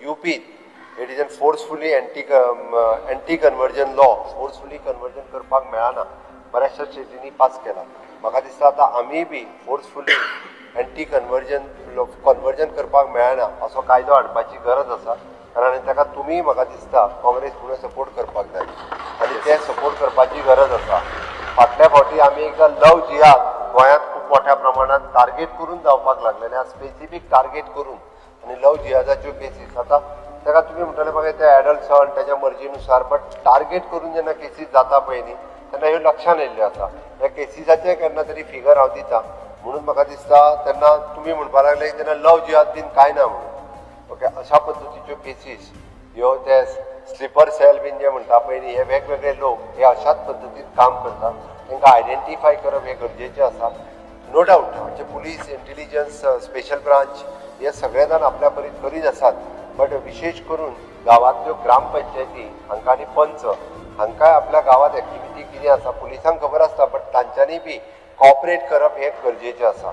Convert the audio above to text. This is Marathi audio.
UP it is an forcefully anti conversion law forcefully conversion करपाक मेळना बऱ्याचशा स्टेटींनी पास केला. म्हाका दिसता आतां आमी बी फोर्सफुली एंटी कन्वर्जन करपाक मेळना असो कायदो हाडपाची गरज आसा. कारण ताका तुमी म्हाका दिसता काँग्रेस म्हणून सपोर्ट करपाक जाय आनी ते सपोर्ट करपाची गरज आसा. फाटल्या फावटी आमी एकदां लव जिहाद गोंयांत खूब मोठ्या प्रमाणात टार्गेट करून जावपाक लागलेले स्पेसिफीक टार्गेट करून आनी लव जिहादाच्यो केसीस आतां ताका तुमी म्हणटले म्हाका ते एडल्टसन त्याच्या मर्जीनुसार बट टार्गेट करून जेन्ना केसीस जाता पळय न्ही तेन्ना ह्यो लक्षांत येयल्ल्यो आसा. ह्या केसीसाचे केन्ना तरी फिगर हांव दिता म्हणून म्हाका दिसता तेन्ना तुमी म्हणपाक लागले तेन्ना लव जिहाद बीन कांय ना म्हणून. ओके अशा पद्दतीच्यो केसीस ह्यो ते स्लिपर सेल बीन जे म्हणटा पळय न्ही हे वेगवेगळे लोक हे अशाच पद्दतीन काम करतात. तांकां आयडेंटिफाय करप हे गरजेचें आसा. नो डावट म्हणजे पुलीस इंटेलिजन्स स्पेशल ब्रांच हे सगळे जाण आपल्या परीत करीत आसात. बट विशेष करून गांवांतल्यो ग्रामपंचायती हांकां आनी पंच हांकांय आपल्या गांवांत एक्टिविटी कितें आसा पुलिसांक खबर आसता बट तांच्यांनी बी कॉपरेट करप हे गरजेचें आसा.